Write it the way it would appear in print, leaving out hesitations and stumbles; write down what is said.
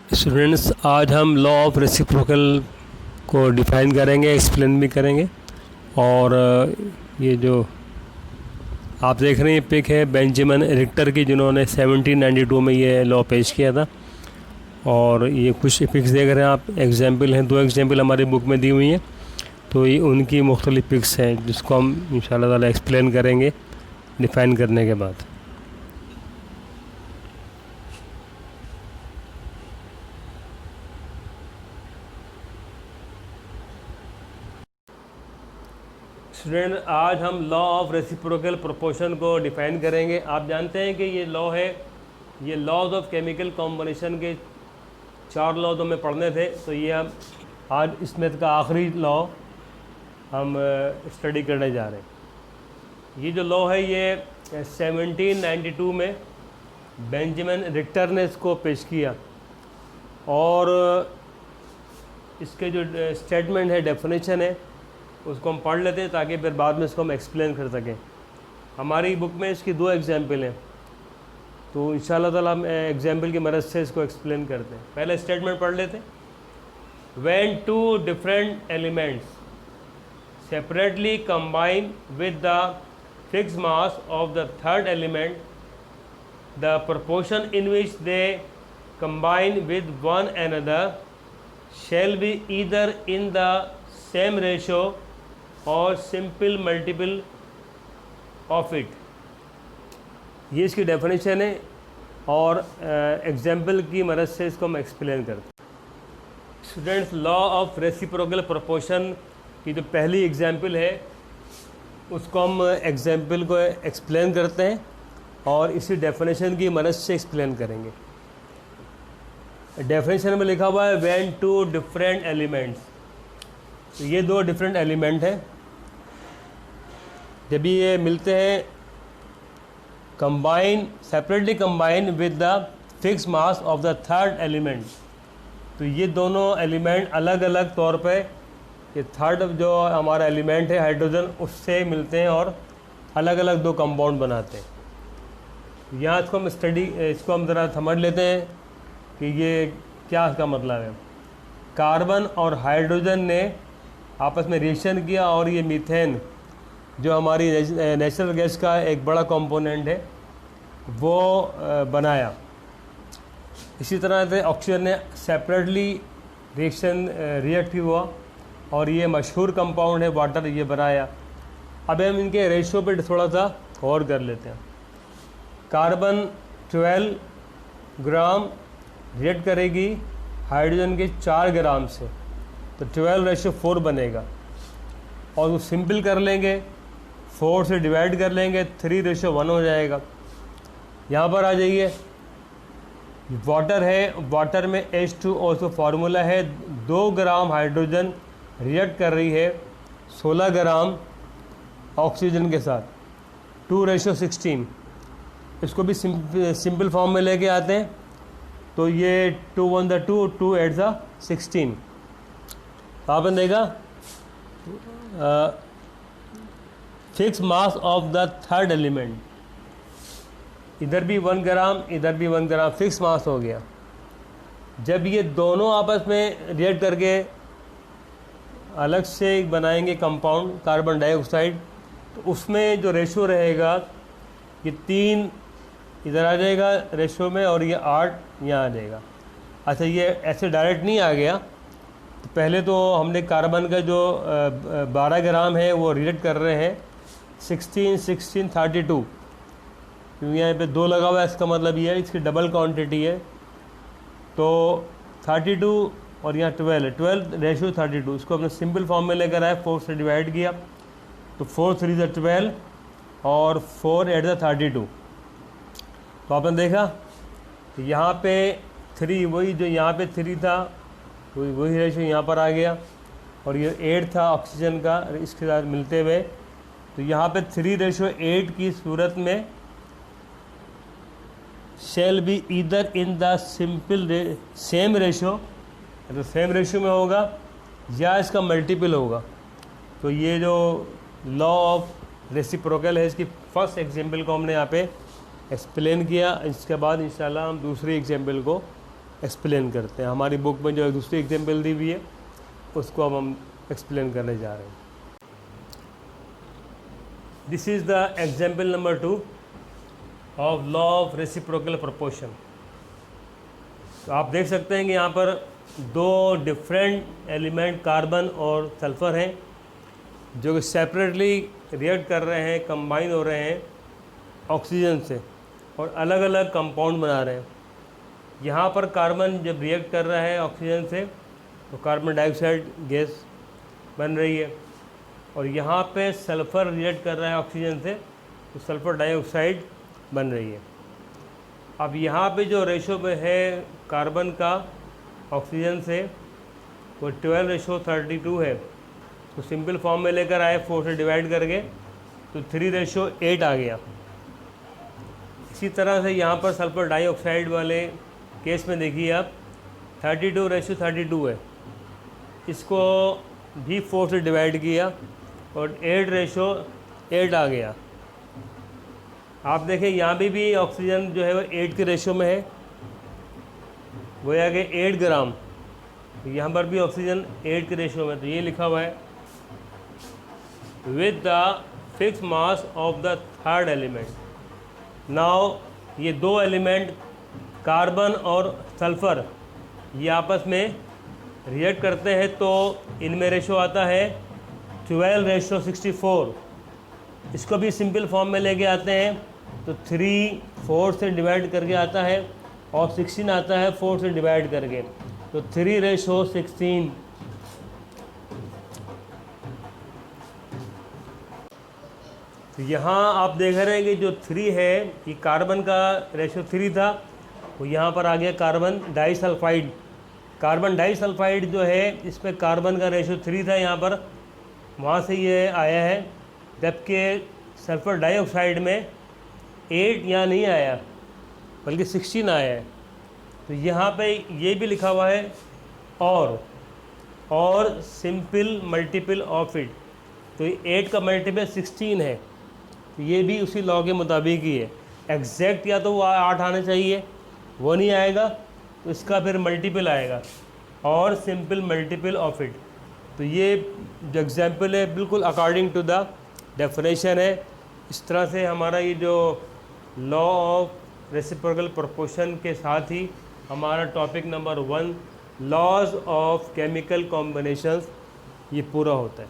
Students, आज हम law of reciprocal को डिफ़ाइन करेंगे, एक्सप्लेन भी करेंगे। और ये जो आप देख रहे हैं पिक है बेंजामिन रिक्टर की, जिन्होंने 1792 में ये लॉ पेश किया था। और ये कुछ पिक्स देख रहे हैं आप, एग्जाम्पल हैं, 2 एग्जाम्पल हमारी बुक में दी हुई हैं। तो ये उनकी मुख्तलिफ पिक्स हैं जिसको हम इंशाल्लाह ताला एक्सप्लेन करेंगे डिफ़ाइन करने के बाद। स्टूडेंट, आज हम लॉ ऑफ रेसिप्रोकल प्रोपोर्शन को डिफ़ाइन करेंगे। आप जानते हैं कि ये लॉ है, ये लॉज ऑफ केमिकल कॉम्बिनेशन के 4 लॉ हमें पढ़ने थे। तो ये हम आज इसमें का आखिरी लॉ हम स्टडी करने जा रहे हैं। ये जो लॉ है ये 1792 में बेंजामिन रिक्टर ने इसको पेश किया। और इसके जो स्टेटमेंट है, डेफिनेशन है, उसको हम पढ़ लेते हैं ताकि फिर बाद में इसको हम एक्सप्लेन कर सकें। हमारी बुक में इसकी 2 एग्जाम्पल हैं, तो इंशाल्लाह ताला हम एग्जाम्पल की मदद से इसको एक्सप्लेन करते हैं। पहले स्टेटमेंट पढ़ लेते हैं। When 2 different elements separately combine with the fixed mass of the third element, the proportion in which they combine with one another shall be either in the same ratio और simple multiple of it. ये इसकी definition है और example की मदद से इसको हम एक्सप्लेन करते हैं। Students, law of reciprocal proportion की जो पहली एग्जाम्पल है उसको हम एग्जाम्पल को एक्सप्लेन करते हैं और इसी डेफिनेशन की मदद से एक्सप्लेन करेंगे। डेफिनेशन में लिखा हुआ है व्हेन 2 डिफरेंट एलिमेंट्स। तो ये 2 डिफरेंट एलिमेंट हैं, जब ये मिलते हैं combine, separately combine with the fix mass of the third element. तो ये दोनों एलिमेंट अलग अलग तौर पे, ये थर्ड जो हमारा एलिमेंट है हाइड्रोजन, उससे मिलते हैं और अलग अलग 2 कंपाउंड बनाते हैं। यहाँ इसको हम ज़रा समझ लेते हैं कि ये क्या इसका मतलब है। कार्बन और हाइड्रोजन ने आपस में रिएक्शन किया और ये मीथेन जो हमारी नेचुरल गैस का एक बड़ा कंपोनेंट है वो बनाया। इसी तरह से ऑक्सीजन ने सेपरेटली रिएक्ट हुआ और ये मशहूर कंपाउंड है वाटर, ये बनाया। अब हम इनके रेशियो पे थोड़ा सा गौर कर लेते हैं। कार्बन 12 ग्राम रिएक्ट करेगी हाइड्रोजन के 4 ग्राम से, तो 12:4 बनेगा। और वो सिंपल कर लेंगे, 4 से डिवाइड कर लेंगे, 3:1 हो जाएगा। यहाँ पर आ जाइए, वाटर है, वाटर में H2O से फार्मूला है, 2 ग्राम हाइड्रोजन रिएक्ट कर रही है 16 ग्राम ऑक्सीजन के साथ, 2:16। इसको भी सिंपल फॉर्म में लेके आते हैं, तो ये 2 1 2 2 8 16। आपने देखा fix mass of the third element, इधर भी 1 ग्राम, इधर भी 1 ग्राम, फिक्स मास हो गया। जब ये दोनों आपस में रिएक्ट करके अलग से बनाएंगे कंपाउंड कार्बन डाइऑक्साइड, तो उसमें जो रेशो रहेगा ये 3 इधर आ जाएगा रेशो में और ये 8 यहाँ आ जाएगा। अच्छा, ये ऐसे डायरेक्ट नहीं आ गया, तो पहले तो हमने कार्बन का जो 12 ग्राम है वो रिएक्ट कर रहे हैं 16 16 32, क्योंकि यहाँ पे 2 लगा हुआ है, इसका मतलब ये है इसकी डबल क्वांटिटी है। तो 32 और यहाँ 12:32, इसको हमने सिंपल फॉर्म में लेकर आए, 4 से डिवाइड किया, तो 4 3 12 और 4 8 32। तो आपने देखा तो यहाँ पे 3, वही जो यहाँ पे 3 था वही रेशियो यहाँ पर आ गया, और ये 8 था ऑक्सीजन का इसके साथ मिलते हुए। तो यहाँ पे 3:8 की सूरत में shall be either in the simple same ratio, तो सेम रेशियो में होगा या इसका मल्टीपल होगा। तो ये जो लॉ ऑफ रेसिप्रोकल है, इसकी फर्स्ट एग्जाम्पल को हमने यहाँ पे एक्सप्लेन किया। इसके बाद इंशाल्लाह हम दूसरी एग्जाम्पल को एक्सप्लेन करते हैं। हमारी बुक में जो दूसरी एग्जाम्पल दी हुई है उसको अब हम एक्सप्लेन करने जा रहे हैं। This is the example number 2 of law of reciprocal proportion. तो आप देख सकते हैं कि यहाँ पर दो डिफरेंट एलिमेंट कार्बन और सल्फ़र हैं जो कि सेपरेटली रिएक्ट कर रहे हैं, कंबाइन हो रहे हैं ऑक्सीजन से और अलग अलग कंपाउंड बना रहे हैं। यहाँ पर कार्बन जब रिएक्ट कर रहा है ऑक्सीजन से तो कार्बन डाइऑक्साइड गैस बन रही है, और यहाँ पे सल्फ़र रिएक्ट कर रहा है ऑक्सीजन से तो सल्फ़र डाइऑक्साइड बन रही है। अब यहाँ पे जो रेशो में है कार्बन का ऑक्सीजन से वो 12:32 है, तो सिंपल फॉर्म में लेकर आए 4 से डिवाइड करके तो 3:8 आ गया। इसी तरह से यहाँ पर सल्फ़र डाइऑक्साइड वाले केस में देखिए आप 32:32 है, इसको भी 4 से डिवाइड किया और 8:8 आ गया। आप देखें यहाँ भी ऑक्सीजन जो है वो 8 के रेशो में है, वो आ गया 8 ग्राम। यहाँ पर भी ऑक्सीजन 8 के रेशो में, तो ये लिखा हुआ है with the fix mass of the third element. Now ये दो एलिमेंट कार्बन और सल्फ़र ये आपस में रिएक्ट करते हैं तो इनमें रेशो आता है 12:64। इसको भी सिंपल फॉर्म में लेके आते हैं तो 3 4 से डिवाइड करके आता है और 16 आता है 4 से डिवाइड करके, तो 3:16। तो यहाँ आप देख रहे हैं कि जो 3 है ये कार्बन का रेशो 3 था, वो यहाँ पर आ गया कार्बन डाइसल्फाइड। कार्बन डाइसल्फाइड जो है इस पर कार्बन का रेशो 3 था यहाँ पर, वहाँ से ये आया है, जबकि सल्फ़र डाइऑक्साइड में 8 यहाँ नहीं आया बल्कि 16 आया है। तो यहाँ पे ये भी लिखा हुआ है और सिंपल मल्टीपल ऑफ इट, तो 8 का मल्टीपल 16 है, तो ये भी उसी लॉ के मुताबिक ही है। एग्जैक्ट या तो वो 8 आना चाहिए, वो नहीं आएगा तो इसका फिर मल्टीपल आएगा और सिंपल मल्टीपल ऑफ इट। तो ये जो एग्जाम्पल है बिल्कुल अकॉर्डिंग टू द डेफिनेशन है। इस तरह से हमारा ये जो लॉ ऑफ रेसिप्रोकल प्रोपोर्शन के साथ ही हमारा topic number 1 laws of chemical combinations ये पूरा होता है।